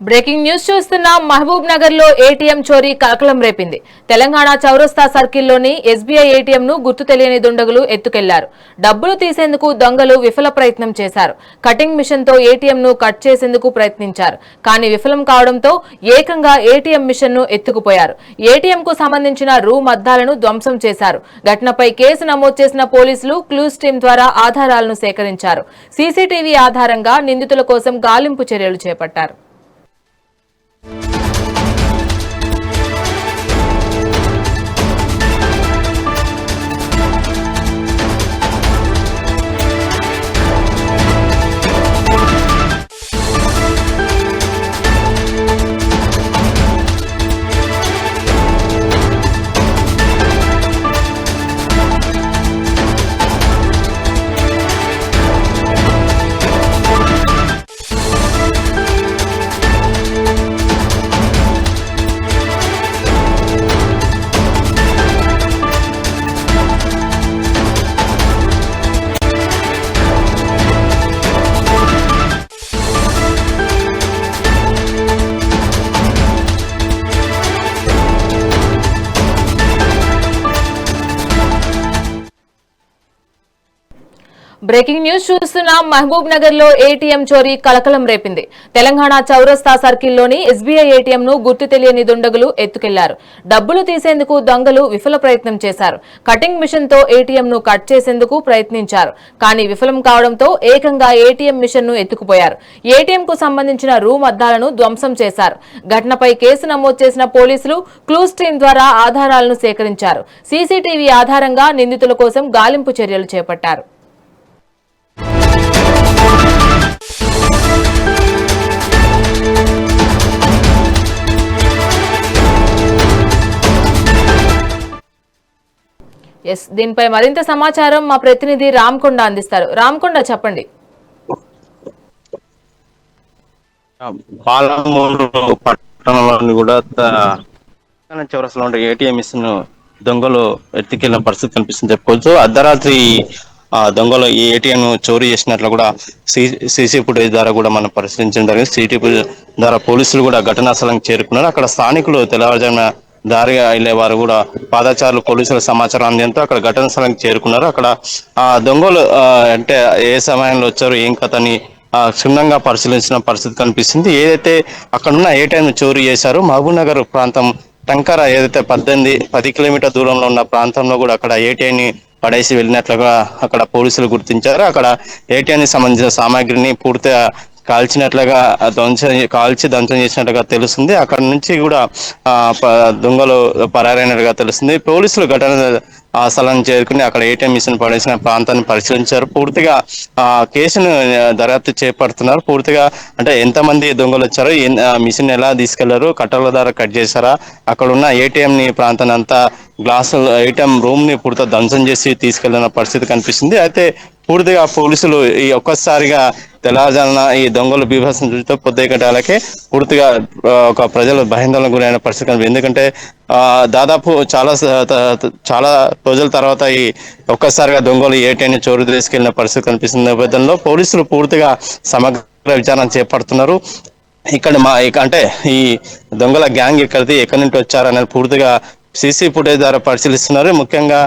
Breaking news చూస్తున్నాం. మహబూబ్ నగర్ లో ATM చోరీ కలకలం రేపింది. తెలంగాణ చౌరస్తా సర్కిల్లోని ఎస్బీఐ ఏటీఎం ను గుర్తు తెలియని దుండగులు ఎత్తుకెళ్లారు. డబ్బులు తీసేందుకు దొంగలు విఫల ప్రయత్నం చేశారు. కటింగ్ మిషన్ తో ఏటీఎం ను కట్ చేసేందుకు ప్రయత్నించారు. కానీ విఫలం కావడంతో ఏకంగా ఏటీఎం మిషన్ ను ఎత్తుకుపోయారు. ఏటీఎం కు సంబంధించిన రూమ్ అద్దాలను ధ్వంసం చేశారు. ఘటనపై కేసు నమోదు చేసిన పోలీసులు క్లూస్ టీం ద్వారా ఆధారాలను సేకరించారు. సీసీటీవీ ఆధారంగా నిందితుల కోసం గాలింపు చర్యలు చేపట్టారు. బ్రేకింగ్ న్యూస్ చూస్తున్నాం. మహబూబ్ నగర్ లో ఏటీఎం చోరీ కలకలం రేపింది. తెలంగాణ చౌరస్తా సర్కిల్లోని ఎస్బీఐ ఏటీఎం ను గుర్తు తెలియని దుండగులు ఎత్తుకెళ్లారు. డబ్బులు తీసేందుకు దొంగలు విఫల ప్రయత్నం చేశారు. కటింగ్ మిషన్ తో ఏటీఎం ను కట్ చేసేందుకు ప్రయత్నించారు. కానీ విఫలం కావడంతో ఏకంగా ఏటీఎం మిషన్ ను ఎత్తుకుపోయారు. ఏటీఎం కు సంబంధించిన రూమ్ అద్దాలను ధ్వంసం చేశారు. ఘటనపై కేసు నమోదు చేసిన పోలీసులు క్లూస్ టీం ద్వారా ఆధారాలను సేకరించారు. సీసీటీవీ ఆధారంగా నిందితుల కోసం గాలింపు చర్యలు చేపట్టారు. దీనిపై మరింత సమాచారం మా ప్రతినిధి రామకొండ అందిస్తారు. రామకొండ, చెప్పండి. పాలమూరు పట్టణంలోని కూడా చౌరస్లో ఉండే ఏటీఎం మిషన్ దొంగలు ఎత్తుకెళ్లిన పరిస్థితి కనిపిస్తుంది చెప్పుకోవచ్చు. అర్ధరాత్రి దొంగలు ఈ ఏటీఎం చోరీ చేసినట్లు కూడా సీసీ ఫుటేజ్ ద్వారా కూడా మనం పరిశీలించడం జరిగింది. సిటీపీ ద్వారా పోలీసులు కూడా ఘటనా స్థలానికి చేరుకున్నారు. అక్కడ స్థానికులు తెల్లవారుజామున దారిగా వెళ్లే వారు కూడా పాదచారులు పోలీసుల సమాచారం అందేంతో అక్కడ ఘటనా స్థలానికి చేరుకున్నారు. అక్కడ దొంగలు అంటే ఏ సమయంలో వచ్చారు, ఏం కథని క్షుణ్ణంగా పరిశీలించిన పరిస్థితి కనిపిస్తుంది. ఏదైతే అక్కడున్న ఏటీఎం చోరీ చేశారో మహబూబ్ నగర్ ప్రాంతం టంకర ఏదైతే 10 కిలోమీటర్ దూరంలో ఉన్న ప్రాంతంలో కూడా అక్కడ ఏటీఎంని పడేసి వెళ్ళినట్లుగా అక్కడ పోలీసులు గుర్తించారు. అక్కడ ఏటీఎంకి సంబంధించిన సామాగ్రిని పూర్తిగా కాల్చినట్లుగా కాల్చి ధ్వంసం చేసినట్లుగా తెలుస్తుంది. అక్కడ నుంచి కూడా దొంగలు పరారైనట్టుగా తెలుస్తుంది. పోలీసులు ఘటన స్థలాన్ని చేరుకుని అక్కడ ఏటీఎం మిషన్ పడేసిన ప్రాంతాన్ని పరిశీలించారు. పూర్తిగా కేసును దర్యాప్తు చేపడుతున్నారు. పూర్తిగా అంటే ఎంతమంది దొంగలు వచ్చారు, మిషన్ ఎలా తీసుకెళ్లారు, కట్టల ద్వారా కట్ చేశారా, అక్కడ ఉన్న ఏటీఎం ని ప్రాంతాన్ని అంతా గ్లాసు ఏటీఎం రూమ్ ని పూర్తిగా ధ్వంసం చేసి తీసుకెళ్లిన పరిస్థితి కనిపిస్తుంది. అయితే పూర్తిగా పోలీసులు ఈ ఒక్కసారిగా తెల్లవారుజామున ఈ దొంగలు బీభత్సం చూస్తే పొద్దుగటాలకే పూర్తిగా ఒక ప్రజలు భయాందోళనకు గురైన పరిస్థితి కనిపిస్తుంది. ఎందుకంటే దాదాపు చాలా రోజుల తర్వాత ఈ ఒక్కసారిగా దొంగలు ఏటీఎంని చోరు తీసుకెళ్లిన పరిస్థితి కనిపిస్తున్న నేపథ్యంలో పోలీసులు పూర్తిగా సమగ్ర విచారణ చేపడుతున్నారు. అంటే ఈ దొంగల గ్యాంగ్ ఎక్కడి నుంచి వచ్చారనేది పూర్తిగా సీసీ ఫుటేజ్ ద్వారా పరిశీలిస్తున్నారు. ముఖ్యంగా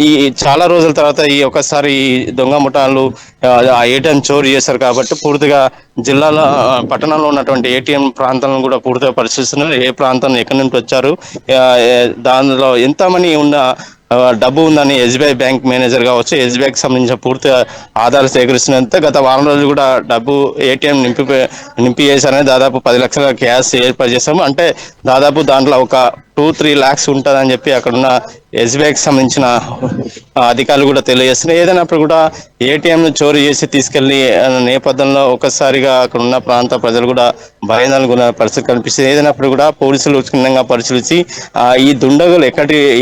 ఈ చాలా రోజుల తర్వాత ఈ ఒక్కసారి ఈ దొంగ ముఠాలు ఆ ఏటీఎం చోరీ చేశారు కాబట్టి పూర్తిగా జిల్లాలో పట్టణంలో ఉన్నటువంటి ఏటీఎం ప్రాంతాలను కూడా పూర్తిగా పరిశీలిస్తున్నారు. ఏ ప్రాంతం ఎక్కడి నుంచి వచ్చారు, దానిలో ఎంతమంది ఉన్న డబ్బు ఉందని ఎస్బీఐ బ్యాంక్ మేనేజర్ కావచ్చు, ఎస్బీఐకి సంబంధించిన పూర్తి ఆధారాలు సేకరిస్తున్నంత గత వారం రోజులు కూడా డబ్బు ఏటీఎం నింపి చేశారని దాదాపు 10 లక్షల క్యాష్ ఏర్పాటు చేశాము. అంటే దాదాపు దాంట్లో ఒక 2-3 lakhs ఉంటుందని చెప్పి అక్కడున్న ఎస్బీఐకి సంబంధించిన అధికారులు కూడా తెలియజేస్తున్నారు. ఏదైనప్పుడు కూడా ఏటీఎంను చోరీ చేసి తీసుకెళ్లి నేపథ్యంలో ఒకసారిగా అక్కడ ఉన్న ప్రాంత ప్రజలు కూడా భయాందోళన పరిస్థితి కనిపిస్తుంది. ఏదైనప్పుడు కూడా పోలీసులు క్షుణ్ణంగా పరిశీలించి ఈ దుండగులు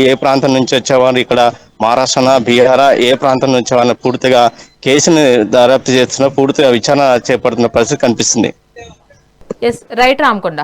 ఏ ప్రాంతం నుంచి వచ్చేవారు, ఇక్కడ మహారాష్ట్ర, బీహార్ ఏ ప్రాంతం నుంచి వచ్చేవారిని పూర్తిగా కేసును దర్యాప్తు చేస్తున్న పూర్తిగా విచారణ చేపడుతున్న పరిస్థితి కనిపిస్తుంది. రైట్ రామకొండ.